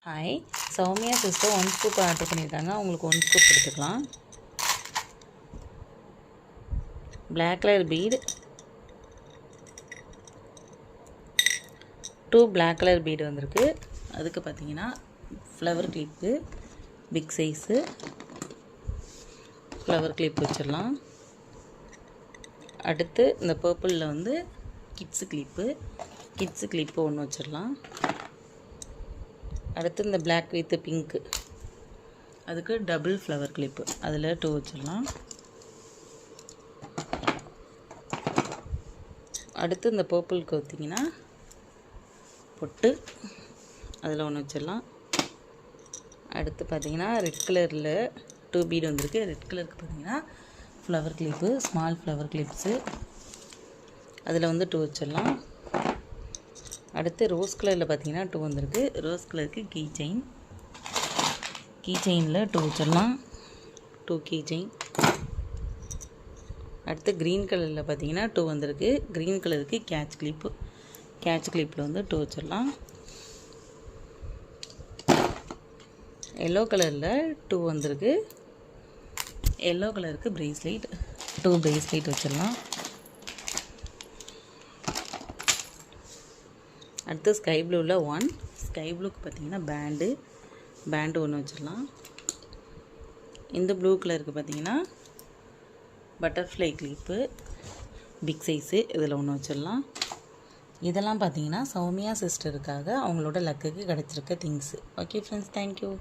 Hi, Soumya sister 1 scoop order பண்ணியிருக்காங்க. அவங்களுக்கு 1 scoop எடுத்துக்கலாம். Black colour bead, 2 black colour bead வந்திருக்கு. அதுக்கு பார்த்தீங்கன்னா flower clip, big size flower clip வச்சிடலாம். அடுத்து இந்த பர்பிளில் வந்து கிட்ஸு கிளிப்பு ஒன்று வச்சிடலாம். அடுத்து இந்த பிளாக் வித் பிங்க்கு, அதுக்கு டபுள் ஃப்ளவர் கிளிப்பு, அதில் 2 வச்சிடலாம். அடுத்து இந்த பர்பிளுக்கு பார்த்தீங்கன்னா பொட்டு, அதில் ஒன்று வச்சிடலாம். அடுத்து பார்த்தீங்கன்னா ரெட் கலரில் 2 பீடு வந்திருக்கு. ரெட் கலருக்கு பார்த்தீங்கன்னா flower clip, small flower clips, அதில் வந்து 2 வச்சிடலாம். அடுத்து ரோஸ் கலரில் பார்த்தீங்கன்னா 2 வந்திருக்கு. ரோஸ் கலருக்கு கீ செயினில் 2 வச்சிடலாம். 2 கீ செயின். அடுத்து க்ரீன் கலரில் பார்த்தீங்கன்னா 2 வந்திருக்கு. க்ரீன் கலருக்கு கேட்ச் கிளிப்பில் வந்து 2 வச்சிடலாம். எல்லோ கலரில் 2 வந்திருக்கு. எல்லோ கலருக்கு ப்ரேஸ்லெட், 2 ப்ரேஸ்லெட் வச்சிடலாம். அடுத்து ஸ்கை ப்ளூவில் 1, ஸ்கை ப்ளூக்கு பார்த்தீங்கன்னா பேண்டு ஒன்று வச்சிடலாம். இந்த ப்ளூ கலருக்கு பார்த்தீங்கன்னா பட்டர்ஃப்ளை கிளிப்பு, பிக் சைஸு, இதில் ஒன்று வச்சிடலாம். இதெல்லாம் பார்த்தீங்கன்னா சௌமியா சிஸ்டருக்காக அவங்களோட லக்குக்கு கிடச்சிருக்க திங்ஸு. Okay friends, thank you.